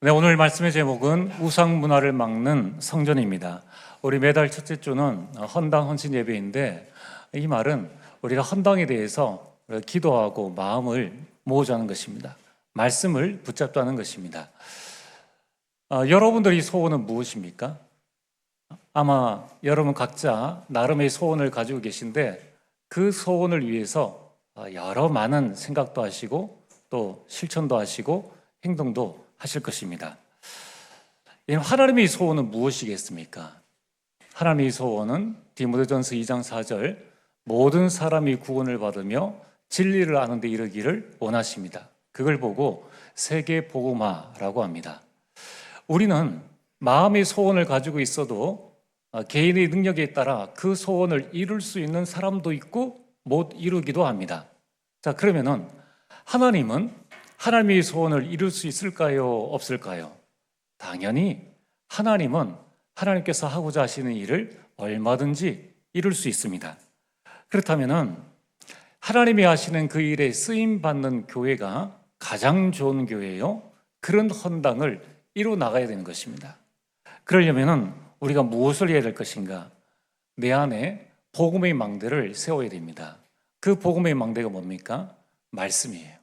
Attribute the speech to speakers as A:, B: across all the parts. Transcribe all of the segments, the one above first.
A: 네, 오늘 말씀의 제목은 우상 문화를 막는 성전입니다. 우리 매달 첫째 주는 헌당 헌신 예배인데, 이 말은 우리가 헌당에 대해서 기도하고 마음을 모으자는 것입니다. 말씀을 붙잡자는 것입니다. 여러분들의 소원은 무엇입니까? 아마 여러분 각자 나름의 소원을 가지고 계신데, 그 소원을 위해서 여러 많은 생각도 하시고 또 실천도 하시고 행동도 하실 것입니다. 하나님의 소원은 무엇이겠습니까? 하나님의 소원은 디모데전서 2장 4절 모든 사람이 구원을 받으며 진리를 아는 데 이르기를 원하십니다. 그걸 보고 세계 복음화라고 합니다. 우리는 마음의 소원을 가지고 있어도 개인의 능력에 따라 그 소원을 이룰 수 있는 사람도 있고 못 이루기도 합니다. 자, 그러면은 하나님은 하나님의 소원을 이룰 수 있을까요? 없을까요? 당연히 하나님은 하나님께서 하고자 하시는 일을 얼마든지 이룰 수 있습니다. 그렇다면은 하나님이 하시는 그 일에 쓰임 받는 교회가 가장 좋은 교회요. 그런 헌당을 이루 나가야 되는 것입니다. 그러려면은 우리가 무엇을 해야 될 것인가? 내 안에 복음의 망대를 세워야 됩니다. 그 복음의 망대가 뭡니까? 말씀이에요.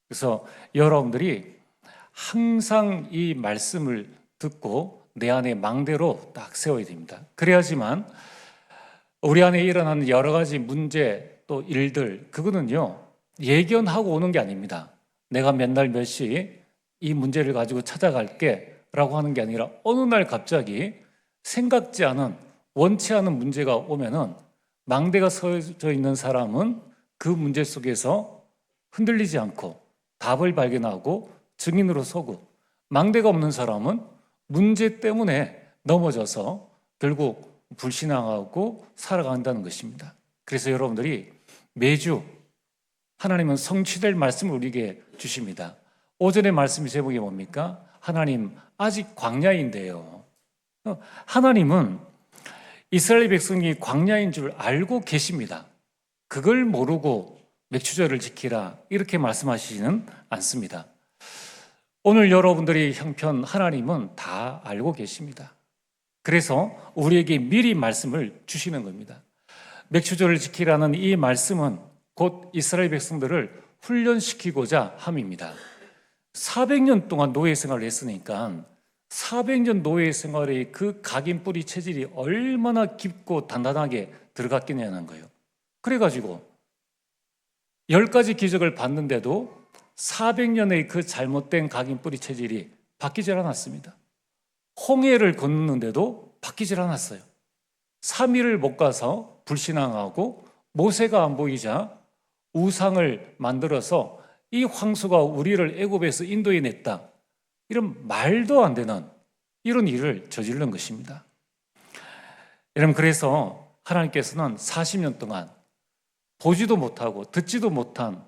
A: 그래서 여러분들이 항상 이 말씀을 듣고 내 안에 망대로 딱 세워야 됩니다. 그래야지만 우리 안에 일어나는 여러 가지 문제 또 일들, 그거는요 예견하고 오는 게 아닙니다. 내가 맨날 몇 시 이 문제를 가지고 찾아갈게 라고 하는 게 아니라 어느 날 갑자기 생각지 않은 원치 않은 문제가 오면은 망대가 서져 있는 사람은 그 문제 속에서 흔들리지 않고 답을 발견하고 증인으로 서고, 망대가 없는 사람은 문제 때문에 넘어져서 결국 불신앙하고 살아간다는 것입니다. 그래서 여러분들이 매주 하나님은 성취될 말씀을 우리에게 주십니다. 오전의 말씀의 제목이 뭡니까? 하나님 아직 광야인데요. 하나님은 이스라엘 백성이 광야인 줄 알고 계십니다. 그걸 모르고 맥추절을 지키라 이렇게 말씀하시지는 않습니다. 오늘 여러분들의 형편 하나님은 다 알고 계십니다. 그래서 우리에게 미리 말씀을 주시는 겁니다. 맥추절을 지키라는 이 말씀은 곧 이스라엘 백성들을 훈련시키고자 함입니다. 400년 동안 노예 생활을 했으니까 400년 노예 생활의 그 각인 뿌리 체질이 얼마나 깊고 단단하게 들어갔겠냐는 거예요. 그래가지고 10가지 기적을 봤는데도 400년의 그 잘못된 각인 뿌리 체질이 바뀌질 않았습니다. 홍해를 건넜는데도 바뀌질 않았어요. 3일을 못 가서 불신앙하고 모세가 안 보이자 우상을 만들어서 이 황소가 우리를 애굽에서 인도해 냈다. 이런 말도 안 되는 이런 일을 저지른 것입니다. 여러분, 그래서 하나님께서는 40년 동안 보지도 못하고 듣지도 못한,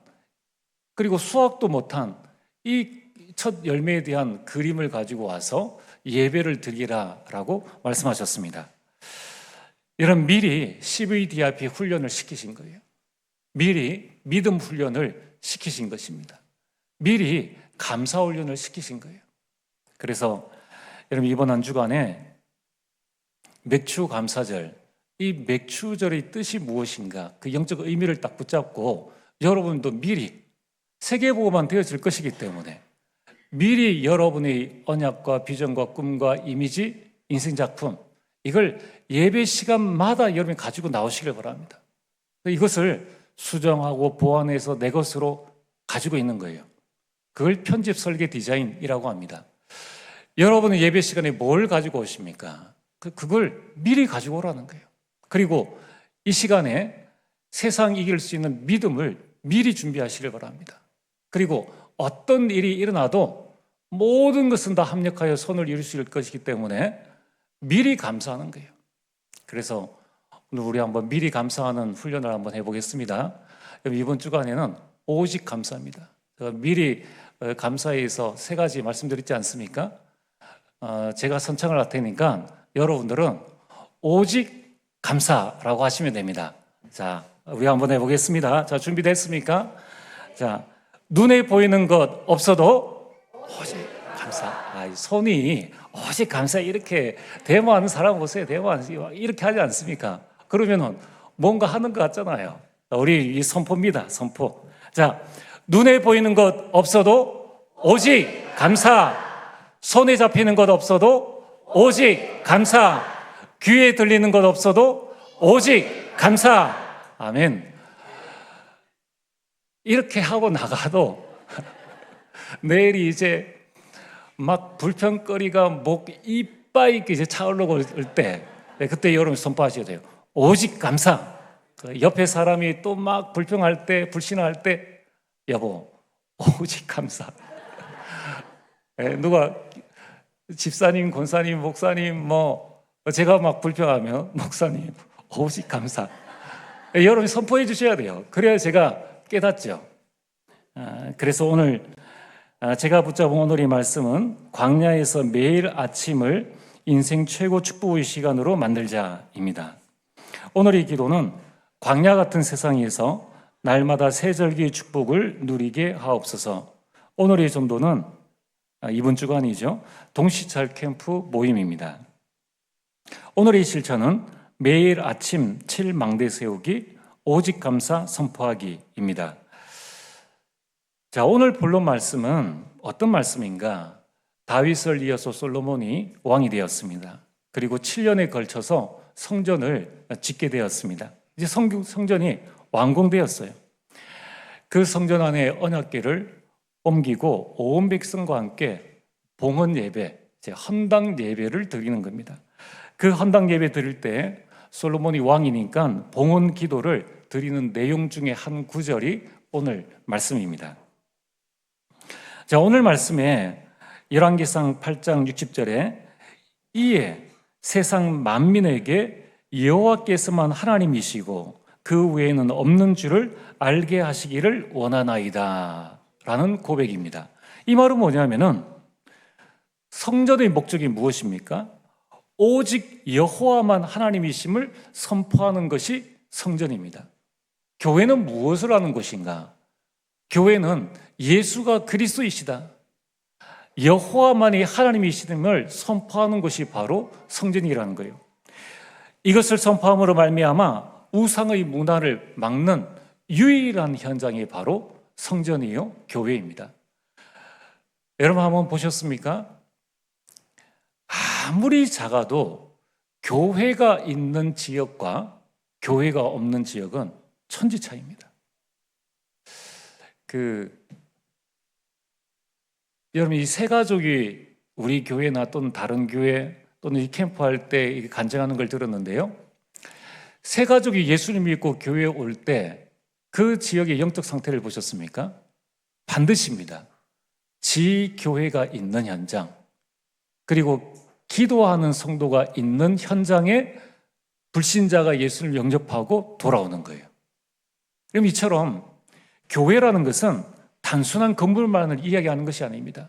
A: 그리고 수학도 못한 이 첫 열매에 대한 그림을 가지고 와서 예배를 드리라라고 말씀하셨습니다. 이런 미리 CVDIP 훈련을 시키신 거예요. 미리 믿음 훈련을 시키신 것입니다. 미리 감사 훈련을 시키신 거예요. 그래서 여러분, 이번 한 주간에 맥추 감사절, 이 맥추절의 뜻이 무엇인가, 그 영적 의미를 딱 붙잡고 여러분도 미리 세계보고만 되어질 것이기 때문에 미리 여러분의 언약과 비전과 꿈과 이미지, 인생작품, 이걸 예배 시간마다 여러분이 가지고 나오시길 바랍니다. 이것을 수정하고 보완해서 내 것으로 가지고 있는 거예요. 그걸 편집, 설계, 디자인이라고 합니다. 여러분은 예배 시간에 뭘 가지고 오십니까? 그걸 미리 가지고 오라는 거예요. 그리고 이 시간에 세상 이길 수 있는 믿음을 미리 준비하시길 바랍니다. 그리고 어떤 일이 일어나도 모든 것은 다 합력하여 선을 이룰 수 있을 것이기 때문에 미리 감사하는 거예요. 그래서 오늘 우리 한번 미리 감사하는 훈련을 한번 해보겠습니다. 이번 주간에는 오직 감사입니다. 미리 감사해서 3가지 말씀드렸지 않습니까? 제가 선창을 할 테니까 여러분들은 오직 감사라고 하시면 됩니다. 자, 우리 한번 해보겠습니다. 자, 준비됐습니까? 자, 눈에 보이는 것 없어도 오직 감사. 손이 오직 감사 이렇게 데모하는 사람 보세요. 데모하는 이렇게 하지 않습니까? 그러면은 뭔가 하는 것 같잖아요. 우리 이 선포입니다. 선포. 자, 눈에 보이는 것 없어도 오직 감사. 손에 잡히는 것 없어도 오직 감사. 귀에 들리는 것 없어도 오직 감사. 아멘. 이렇게 하고 나가도 내일이 이제 막 불평거리가 목 이빠이 이제 차오르고 올 때, 그때 여러분 선포하셔야 돼요. 오직 감사. 옆에 사람이 또 막 불평할 때, 불신할 때, 여보, 오직 감사. 누가 집사님, 권사님, 목사님, 제가 막 불평하면 목사님, 오직 감사. 여러분이 선포해 주셔야 돼요. 그래야 제가 깨닫죠. 그래서 오늘 제가 붙잡은 오늘의 말씀은 광야에서 매일 아침을 인생 최고 축복의 시간으로 만들자입니다. 오늘의 기도는 광야 같은 세상에서 날마다 새절기의 축복을 누리게 하옵소서. 오늘의 전도는 이번 주간이죠. 동시찰 캠프 모임입니다. 오늘의 실천은 매일 아침 7망대 세우기, 오직 감사 선포하기입니다. 자, 오늘 본론 말씀은 어떤 말씀인가? 다윗을 이어서 솔로몬이 왕이 되었습니다. 그리고 7년에 걸쳐서 성전을 짓게 되었습니다. 이제 성전이 완공되었어요. 그 성전 안에 언약궤를 옮기고 온 백성과 함께 봉헌 예배, 헌당 예배를 드리는 겁니다. 그 헌당 예배 드릴 때 솔로몬이 왕이니까 봉헌 기도를 드리는 내용 중에 한 구절이 오늘 말씀입니다. 자, 오늘 말씀에 열왕기상 8장 60절에 이에 세상 만민에게 여호와께서만 하나님이시고 그 외에는 없는 줄을 알게 하시기를 원하나이다 라는 고백입니다. 이 말은 뭐냐면은 성전의 목적이 무엇입니까? 오직 여호와만 하나님이심을 선포하는 것이 성전입니다. 교회는 무엇을 하는 것인가? 교회는 예수가 그리스도이시다, 여호와만이 하나님이심을 선포하는 것이 바로 성전이라는 거예요. 이것을 선포함으로 말미암아 우상의 문화를 막는 유일한 현장이 바로 성전이요, 교회입니다. 여러분 한번 보셨습니까? 아무리 작아도 교회가 있는 지역과 교회가 없는 지역은 천지 차이입니다. 여러분 이 세 가족이 우리 교회나 또는 다른 교회 또는 이 캠프할 때 간증하는 걸 들었는데요. 세 가족이 예수님 믿고 교회에 올 때 그 지역의 영적 상태를 보셨습니까? 반드시입니다. 지교회가 있는 현장, 그리고 기도하는 성도가 있는 현장에 불신자가 예수를 영접하고 돌아오는 거예요. 그럼 이처럼 교회라는 것은 단순한 건물만을 이야기하는 것이 아닙니다.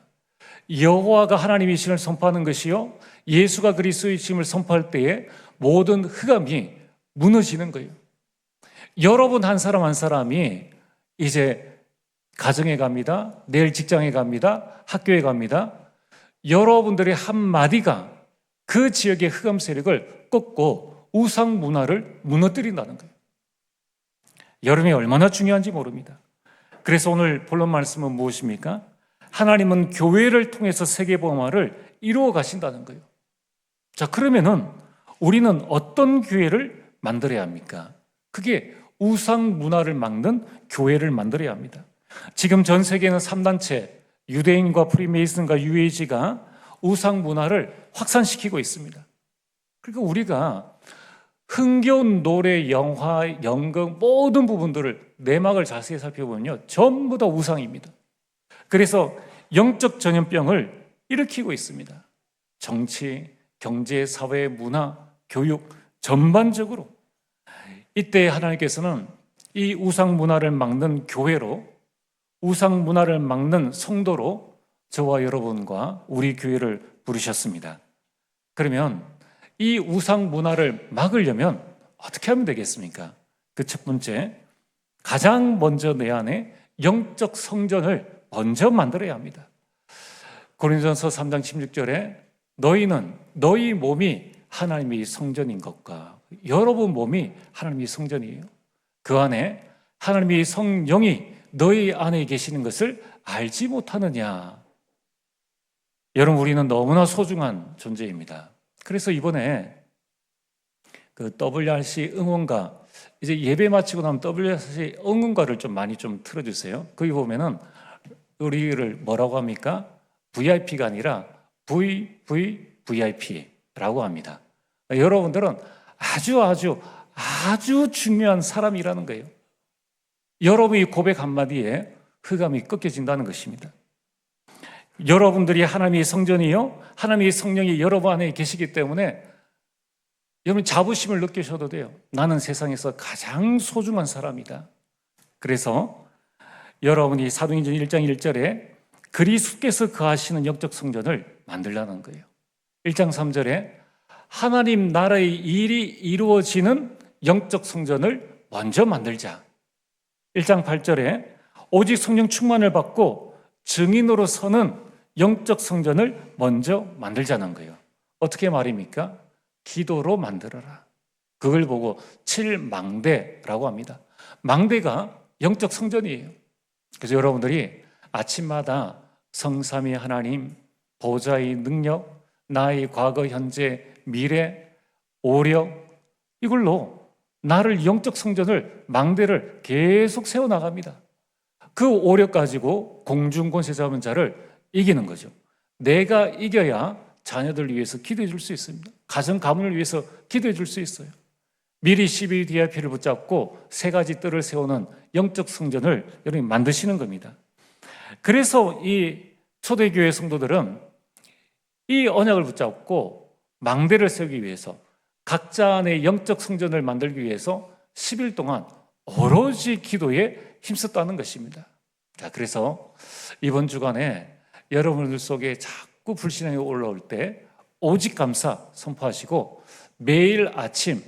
A: 여호와가 하나님이심을 선포하는 것이요, 예수가 그리스도이심을 선포할 때에 모든 흑암이 무너지는 거예요. 여러분 한 사람 한 사람이 이제 가정에 갑니다. 내일 직장에 갑니다. 학교에 갑니다. 여러분들의 한마디가 그 지역의 흑암 세력을 꺾고 우상 문화를 무너뜨린다는 거예요. 여름이 얼마나 중요한지 모릅니다. 그래서 오늘 본론 말씀은 무엇입니까? 하나님은 교회를 통해서 세계복음화를 이루어 가신다는 거예요. 자, 그러면은 우리는 어떤 교회를 만들어야 합니까? 그게 우상 문화를 막는 교회를 만들어야 합니다. 지금 전 세계는 3단체, 유대인과 프리메이슨과 UAG가 우상 문화를 확산시키고 있습니다. 그러니까 우리가 흥겨운 노래, 영화, 연극 모든 부분들을 내막을 자세히 살펴보면요, 전부 다 우상입니다. 그래서 영적 전염병을 일으키고 있습니다. 정치, 경제, 사회, 문화, 교육 전반적으로. 이때 하나님께서는 이 우상 문화를 막는 교회로, 우상 문화를 막는 성도로 저와 여러분과 우리 교회를 부르셨습니다. 그러면 이 우상 문화를 막으려면 어떻게 하면 되겠습니까? 그 첫 번째, 가장 먼저 내 안에 영적 성전을 먼저 만들어야 합니다. 고린도전서 3장 16절에 너희는 너희 몸이 하나님의 성전인 것과 여러분 몸이 하나님의 성전이에요. 그 안에 하나님의 성령이 너희 안에 계시는 것을 알지 못하느냐. 여러분, 우리는 너무나 소중한 존재입니다. 그래서 이번에 그 WRC 응원가, 이제 예배 마치고 나면 WRC 응원가를 좀 많이 좀 틀어주세요. 거기 보면은 우리를 뭐라고 합니까? VIP가 아니라 VVVIP라고 합니다. 여러분들은 아주 중요한 사람이라는 거예요. 여러분의 고백 한마디에 흑암이 꺾여진다는 것입니다. 여러분들이 하나님의 성전이요, 하나님의 성령이 여러분 안에 계시기 때문에 여러분 자부심을 느끼셔도 돼요. 나는 세상에서 가장 소중한 사람이다. 그래서 여러분이 사도행전 1장 1절에 그리스도께서 거하시는 영적 성전을 만들라는 거예요. 1장 3절에 하나님 나라의 일이 이루어지는 영적 성전을 먼저 만들자. 1장 8절에 오직 성령 충만을 받고 증인으로 서는 영적 성전을 먼저 만들자는 거예요. 어떻게 말입니까? 기도로 만들어라. 그걸 보고 칠망대라고 합니다. 망대가 영적 성전이에요. 그래서 여러분들이 아침마다 성삼위 하나님, 보좌의 능력, 나의 과거, 현재, 미래, 오력, 이걸로 나를 영적 성전을, 망대를 계속 세워나갑니다. 그 오력 가지고 공중권세 잡은 자를 이기는 거죠. 내가 이겨야 자녀들 위해서 기도해 줄 수 있습니다. 가정 가문을 위해서 기도해 줄 수 있어요. 미리 12DIP를 붙잡고 세 가지 뜰을 세우는 영적 성전을 여러분이 만드시는 겁니다. 그래서 이 초대교회 성도들은 이 언약을 붙잡고 망대를 세우기 위해서 각자 안의 영적 성전을 만들기 위해서 10일 동안 오로지 기도에 힘썼다는 것입니다. 자, 그래서 이번 주간에 여러분들 속에 자꾸 불신앙이 올라올 때 오직 감사 선포하시고 매일 아침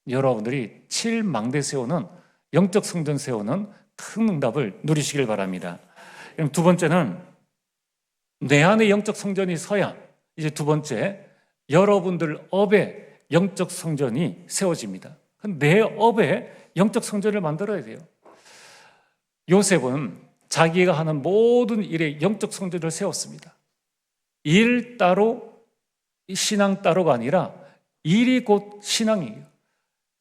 A: 여러분들이 7망대 세우는 영적 성전 세우는 큰 응답을 누리시길 바랍니다. 그럼 두 번째는 내 안에 영적 성전이 서야 이제 두 번째 여러분들 업에 영적 성전이 세워집니다. 내 업에 영적 성전을 만들어야 돼요. 요셉은 자기가 하는 모든 일에 영적 성전을 세웠습니다. 일 따로 신앙 따로가 아니라 일이 곧 신앙이에요.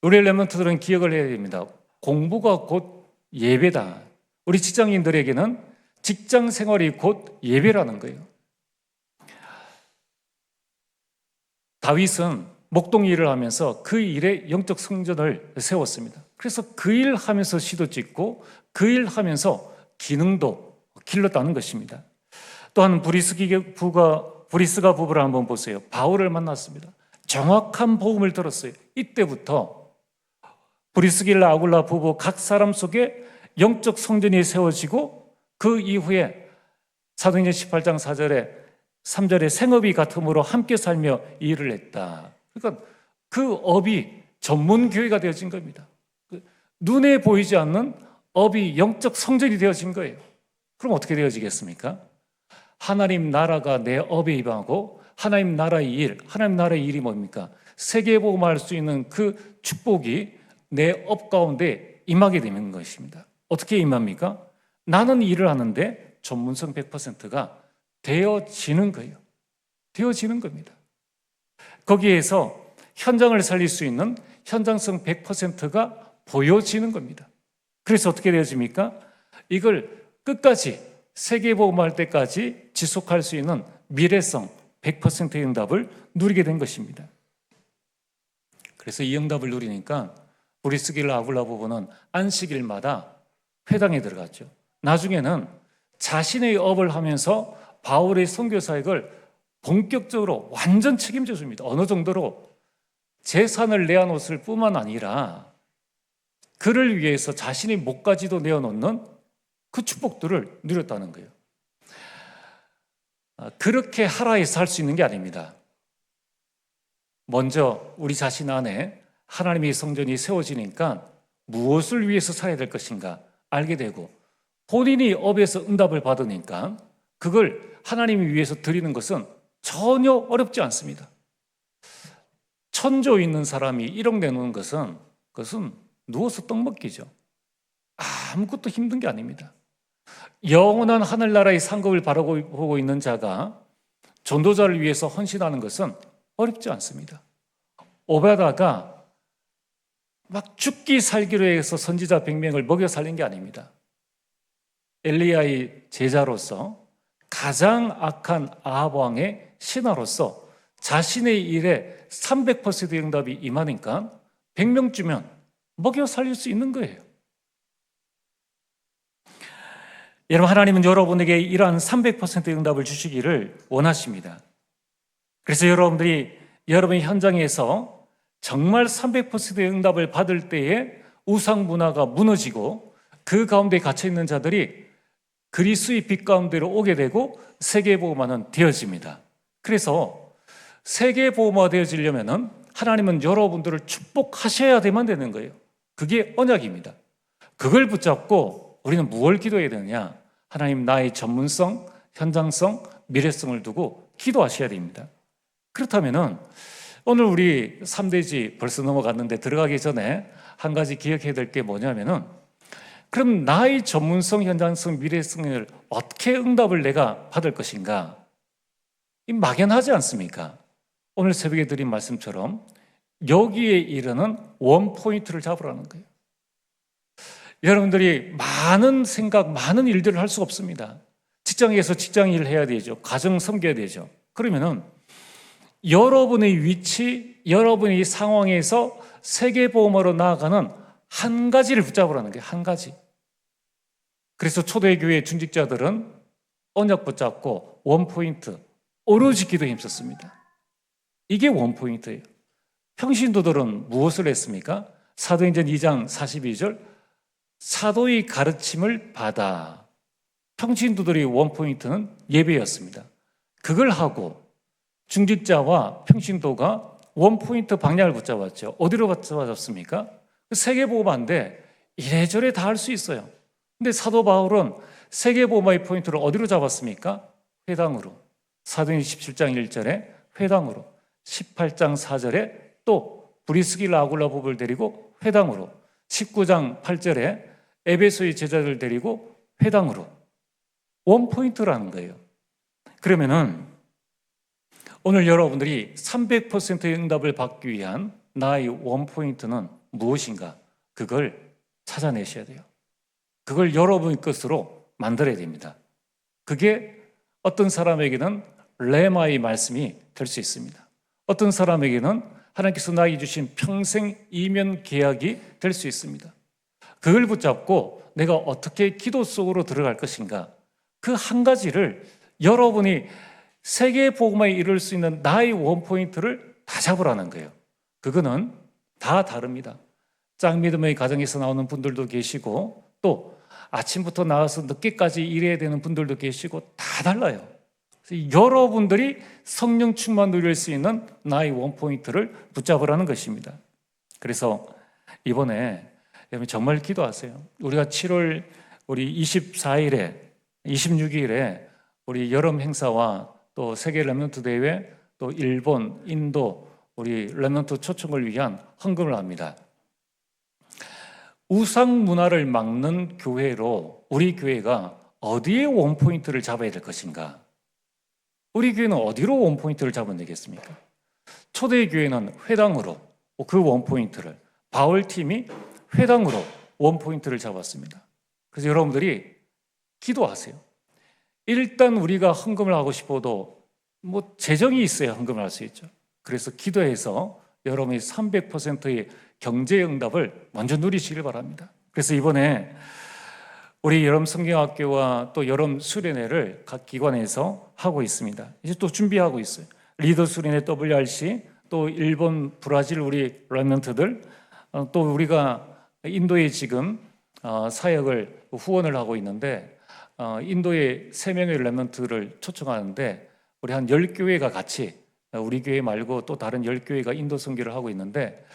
A: 우리 엘레멘트들은 기억을 해야 됩니다. 공부가 곧 예배다. 우리 직장인들에게는 직장 생활이 곧 예배라는 거예요. 다윗은 목동 일을 하면서 그 일에 영적 성전을 세웠습니다. 그래서 그 일 하면서 시도 찍고 그 일 하면서 기능도 길렀다는 것입니다. 또한 브리스가 부부를 한번 보세요. 바울을 만났습니다. 정확한 복음을 들었어요. 이때부터 브리스길라 아굴라 부부 각 사람 속에 영적 성전이 세워지고 그 이후에 사도행전 18장 4절에 3절에 생업이 같음으로 함께 살며 일을 했다. 그러니까 그 업이 전문 교회가 되어진 겁니다. 눈에 보이지 않는 업이 영적 성전이 되어진 거예요. 그럼 어떻게 되어지겠습니까? 하나님 나라가 내 업에 입하고 하나님 나라의 일, 하나님 나라의 일이 뭡니까? 세계복음할 수 있는 그 축복이 내 업 가운데 임하게 되는 것입니다. 어떻게 임합니까? 나는 일을 하는데 전문성 100%가 되어지는 거예요. 되어지는 겁니다. 거기에서 현장을 살릴 수 있는 현장성 100%가 보여지는 겁니다. 그래서 어떻게 되어집니까? 이걸 끝까지 세계복음할 때까지 지속할 수 있는 미래성 100%의 응답을 누리게 된 것입니다. 그래서 이 응답을 누리니까 브리스길라 아굴라 부부는 안식일마다 회당에 들어갔죠. 나중에는 자신의 업을 하면서 바울의 선교 사역을 본격적으로 완전 책임져 줍니다. 어느 정도로 재산을 내어놓을 뿐만 아니라 그를 위해서 자신의 목까지도 내어놓는 그 축복들을 누렸다는 거예요. 그렇게 하라 해서 할 수 있는 게 아닙니다. 먼저 우리 자신 안에 하나님의 성전이 세워지니까 무엇을 위해서 살아야 될 것인가 알게 되고 본인이 업에서 응답을 받으니까 그걸 하나님을 위해서 드리는 것은 전혀 어렵지 않습니다. 천조 있는 사람이 1억 내놓는 것은 그것은 누워서 떡 먹기죠. 아무것도 힘든 게 아닙니다. 영원한 하늘나라의 상급을 바라보고 있는 자가 전도자를 위해서 헌신하는 것은 어렵지 않습니다. 오바다가 막 죽기 살기로 해서 선지자 100명을 먹여 살린 게 아닙니다. 엘리야의 제자로서 가장 악한 아합 왕의 신하로서 자신의 일에 300% 응답이 임하니까 100명 주면 먹여 살릴 수 있는 거예요. 여러분, 하나님은 여러분에게 이러한 300% 응답을 주시기를 원하십니다. 그래서 여러분이 현장에서 정말 300% 응답을 받을 때에 우상 문화가 무너지고 그 가운데 갇혀 있는 자들이 그리스도의 빛 가운데로 오게 되고 세계복음화는 되어집니다. 그래서 세계복음화 되어지려면 하나님은 여러분들을 축복하셔야만 되는 거예요. 그게 언약입니다. 그걸 붙잡고 우리는 무엇을 기도해야 되느냐? 하나님, 나의 전문성, 현장성, 미래성을 두고 기도하셔야 됩니다. 그렇다면 오늘 우리 3대지 벌써 넘어갔는데 들어가기 전에 한 가지 기억해야 될 게 뭐냐면은, 그럼 나의 전문성, 현장성, 미래성을 어떻게 응답을 내가 받을 것인가? 이 막연하지 않습니까? 오늘 새벽에 드린 말씀처럼 여기에 이르는 원포인트를 잡으라는 거예요. 여러분들이 많은 생각, 많은 일들을 할 수 없습니다. 직장에서 직장 일을 해야 되죠. 가정 섬겨야 되죠. 그러면은 여러분의 위치, 여러분의 상황에서 세계보험으로 나아가는 한 가지를 붙잡으라는 거예요. 한 가지. 그래서 초대교회 중직자들은 언약 붙잡고 원포인트, 오로지 기도에 힘썼습니다. 이게 원포인트예요. 평신도들은 무엇을 했습니까? 사도행전 2장 42절, 사도의 가르침을 받아. 평신도들의 원포인트는 예배였습니다. 그걸 하고 중직자와 평신도가 원포인트 방향을 붙잡았죠. 어디로 붙잡았습니까? 세계보험화인데 이래저래 다 할 수 있어요. 근데 사도 바울은 세계보험화의 포인트를 어디로 잡았습니까? 회당으로. 사도행전 17장 1절에 회당으로, 18장 4절에 또 브리스길라 아굴라 부부를 데리고 회당으로, 19장 8절에 에베소의 제자들을 데리고 회당으로. 원포인트라는 거예요. 그러면은 오늘 여러분들이 300%의 응답을 받기 위한 나의 원포인트는 무엇인가? 그걸 찾아내셔야 돼요. 그걸 여러분의 것으로 만들어야 됩니다. 그게 어떤 사람에게는 레마의 말씀이 될 수 있습니다. 어떤 사람에게는 하나님께서 나에게 주신 평생 이면 계약이 될 수 있습니다. 그걸 붙잡고 내가 어떻게 기도 속으로 들어갈 것인가? 그 한 가지를 여러분이 세계복음화에 이룰 수 있는 나의 원포인트를 다 잡으라는 거예요. 그거는 다 다릅니다. 짝믿음의 가정에서 나오는 분들도 계시고 또 아침부터 나와서 늦게까지 일해야 되는 분들도 계시고 다 달라요. 여러분들이 성령 충만 누릴 수 있는 나의 원포인트를 붙잡으라는 것입니다. 그래서 이번에 여러분 정말 기도하세요. 우리가 7월 우리 24일에 26일에 우리 여름 행사와 또 세계 렘넌트 대회, 또 일본, 인도 우리 렘넌트 초청을 위한 헌금을 합니다. 우상 문화를 막는 교회로 우리 교회가 어디에 원포인트를 잡아야 될 것인가? 우리 교회는 어디로 원포인트를 잡으면 되겠습니까? 초대 교회는 회당으로 그 원포인트를, 바울팀이 회당으로 원포인트를 잡았습니다. 그래서 여러분들이 기도하세요. 일단 우리가 헌금을 하고 싶어도 재정이 있어야 헌금을 할 수 있죠. 그래서 기도해서 여러분이 300%의 경제 응답을 먼저 누리시길 바랍니다. 그래서 이번에 우리 여름 성경학교와 또 여름 수련회를 각 기관에서 하고 있습니다. 이제 또 준비하고 있어요. 리더 수련회 WRC, 또 일본, 브라질 우리 렘넌트들, 또 우리가 인도에 지금 사역을 후원을 하고 있는데 인도에 3명의 렘넌트를 초청하는데 우리 한 10교회가 같이, 우리 교회 말고 또 다른 10교회가 인도 선교를 하고 있는데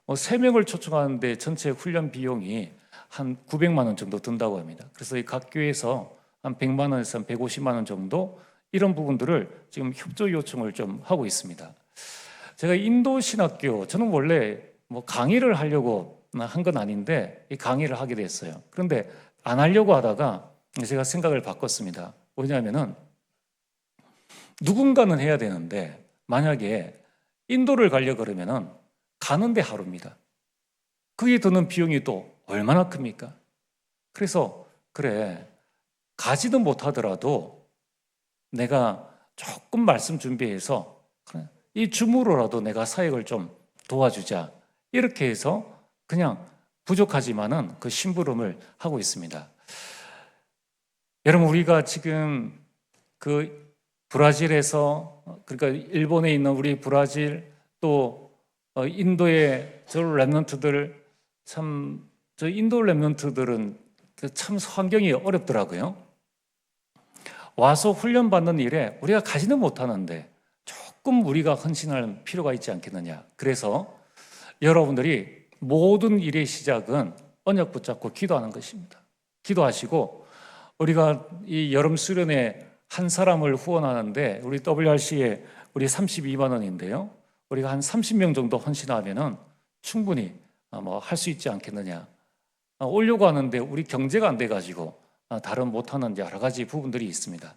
A: 3명을 초청하는데 전체 훈련 비용이 한 900만 원 정도 든다고 합니다. 그래서 각 교회에서 한 100만 원에서 한 150만 원 정도 이런 부분들을 지금 협조 요청을 좀 하고 있습니다. 제가 인도 신학교, 저는 원래 뭐 강의를 하려고 한 건 아닌데 이 강의를 하게 됐어요. 그런데 안 하려고 하다가 제가 생각을 바꿨습니다. 왜냐하면은 누군가는 해야 되는데 만약에 인도를 가려고 그러면은 가는데 하루입니다. 그게 드는 비용이 또 얼마나 큽니까? 그래서 그래, 가지는 못하더라도 내가 조금 말씀 준비해서 이 줌으로라도 내가 사역을 좀 도와주자, 이렇게 해서 그냥 부족하지만은 그 심부름을 하고 있습니다. 여러분, 우리가 지금 그 브라질에서, 그러니까 일본에 있는 우리 브라질, 또 인도의 저 랩런트들, 참 저 인도 랩런트들은 참 환경이 어렵더라고요. 와서 훈련받는 일에 우리가 가지는 못하는데 조금 우리가 헌신할 필요가 있지 않겠느냐. 그래서 여러분들이 모든 일의 시작은 언약 붙잡고 기도하는 것입니다. 기도하시고, 우리가 이 여름 수련회 한 사람을 후원하는데 우리 WRC에 우리 32만 원인데요. 우리가 한 30명 정도 헌신하면은 충분히 뭐 할 수 있지 않겠느냐. 오려고 하는데 우리 경제가 안 돼가지고 다른 못하는 여러 가지 부분들이 있습니다.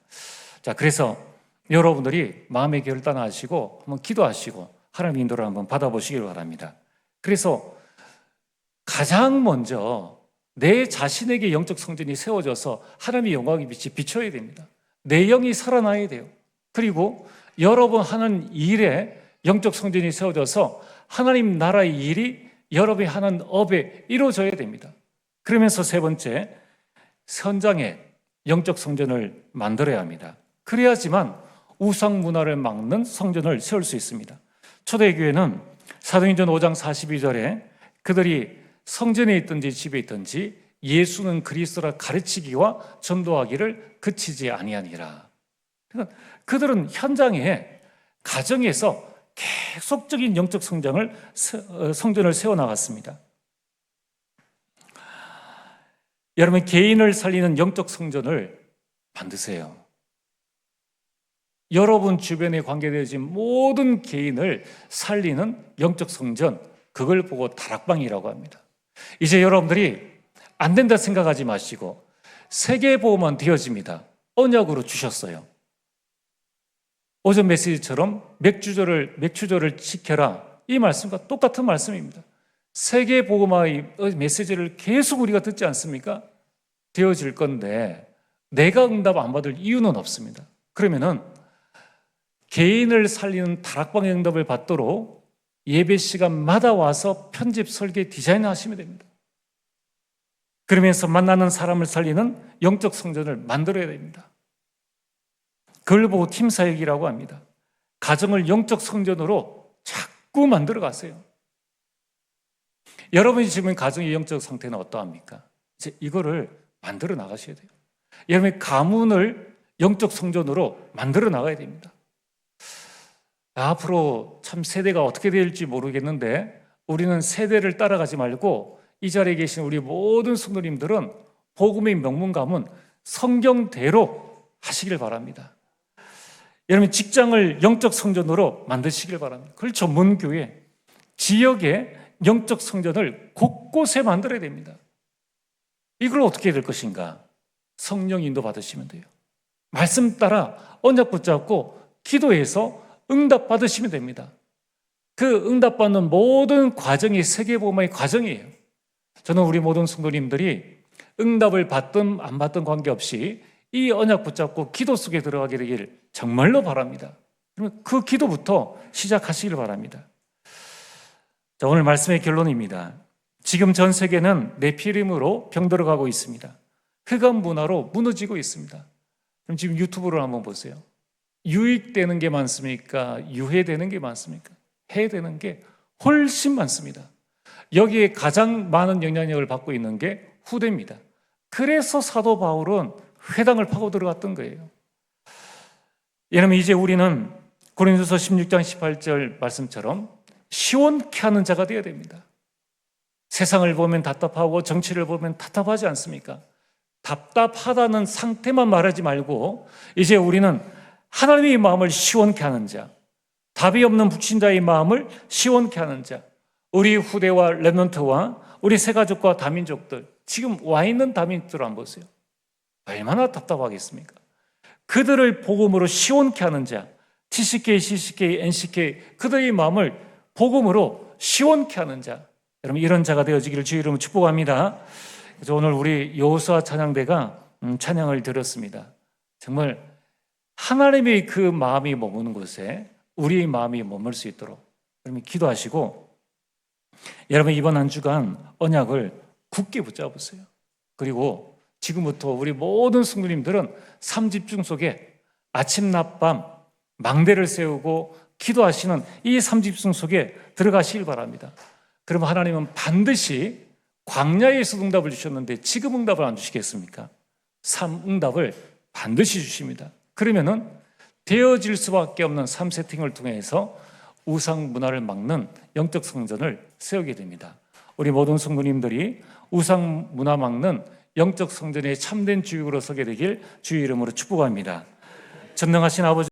A: 자, 그래서 여러분들이 마음의 결단하시고 한번 기도하시고 하나님의 인도를 한번 받아보시길 바랍니다. 그래서 가장 먼저 내 자신에게 영적 성전이 세워져서 하나님의 영광의 빛이 비춰야 됩니다. 내 영이 살아나야 돼요. 그리고 여러분 하는 일에 영적 성전이 세워져서 하나님 나라의 일이 여러분이 하는 업에 이루어져야 됩니다. 그러면서 세 번째, 현장에 영적 성전을 만들어야 합니다. 그래야지만 우상 문화를 막는 성전을 세울 수 있습니다. 초대교회는 사도행전 5장 42절에 그들이 성전에 있든지 집에 있든지 예수는 그리스도라 가르치기와 전도하기를 그치지 아니하니라. 그러니까 그들은 현장에, 가정에서 계속적인 영적 성전을 세워나갔습니다. 여러분, 개인을 살리는 영적 성전을 만드세요. 여러분 주변에 관계되어진 모든 개인을 살리는 영적 성전, 그걸 보고 다락방이라고 합니다. 이제 여러분들이 안 된다 생각하지 마시고 세계보험은 되어집니다. 언약으로 주셨어요. 오전 메시지처럼 맥주조를 지켜라, 이 말씀과 똑같은 말씀입니다. 세계보험의 메시지를 계속 우리가 듣지 않습니까? 되어질 건데 내가 응답 안 받을 이유는 없습니다. 그러면은 개인을 살리는 다락방의 응답을 받도록 예배 시간마다 와서 편집, 설계, 디자인 하시면 됩니다. 그러면서 만나는 사람을 살리는 영적 성전을 만들어야 됩니다. 그걸 보고 팀 사역이라고 합니다. 가정을 영적 성전으로 자꾸 만들어 가세요. 여러분이 지금 가정의 영적 상태는 어떠합니까? 이제 이거를 만들어 나가셔야 돼요. 여러분의 가문을 영적 성전으로 만들어 나가야 됩니다. 앞으로 참 세대가 어떻게 될지 모르겠는데 우리는 세대를 따라가지 말고 이 자리에 계신 우리 모든 성도님들은 복음의 명문가문 성경대로 하시길 바랍니다. 여러분, 직장을 영적 성전으로 만드시길 바랍니다. 그걸 전문교회, 지역에 영적 성전을 곳곳에 만들어야 됩니다. 이걸 어떻게 해야 될 것인가? 성령 인도 받으시면 돼요. 말씀 따라 언약 붙잡고 기도해서 응답 받으시면 됩니다. 그 응답받는 모든 과정이 세계복음의 과정이에요. 저는 우리 모든 성도님들이 응답을 받든 안 받든 관계없이 이 언약 붙잡고 기도 속에 들어가게 되길 정말로 바랍니다. 그러면 그 기도부터 시작하시길 바랍니다. 자, 오늘 말씀의 결론입니다. 지금 전 세계는 네피림으로 병들어가고 있습니다. 흑암 문화로 무너지고 있습니다. 그럼 지금 유튜브를 한번 보세요. 유익되는 게 많습니까? 유해되는 게 많습니까? 해되는 게 훨씬 많습니다. 여기에 가장 많은 영향력을 받고 있는 게 후대입니다. 그래서 사도 바울은 회당을 파고 들어갔던 거예요. 여러분, 이제 우리는 고린도서 16장 18절 말씀처럼 시원케 하는 자가 되어야 됩니다. 세상을 보면 답답하고 정치를 보면 답답하지 않습니까? 답답하다는 상태만 말하지 말고 이제 우리는 하나님의 마음을 시원케 하는 자, 답이 없는 불신자의 마음을 시원케 하는 자, 우리 후대와 렘넌트와 우리 새가족과 다민족들, 지금 와 있는 다민족들 한번 보세요. 얼마나 답답하겠습니까? 그들을 복음으로 시원케 하는 자, TCK, CCK, NCK, 그들의 마음을 복음으로 시원케 하는 자, 여러분 이런 자가 되어지기를 주의 이름으로 축복합니다. 그래서 오늘 우리 여호수아 찬양대가 찬양을 드렸습니다. 정말 하나님의 그 마음이 머무는 곳에 우리의 마음이 머물 수 있도록 여러분 기도하시고, 여러분 이번 한 주간 언약을 굳게 붙잡으세요. 그리고 지금부터 우리 모든 성도님들은 삼집중 속에 아침 낮밤 망대를 세우고 기도하시는 이 삼집중 속에 들어가시길 바랍니다. 그러면 하나님은 반드시 광야에서 응답을 주셨는데 지금 응답을 안 주시겠습니까? 응답을 반드시 주십니다. 그러면은 되어질 수밖에 없는 3세팅을 통해서 우상 문화를 막는 영적 성전을 세우게 됩니다. 우리 모든 성도님들이 우상 문화 막는 영적 성전의 참된 주역으로 서게 되길 주의 이름으로 축복합니다. 전능하신 아버지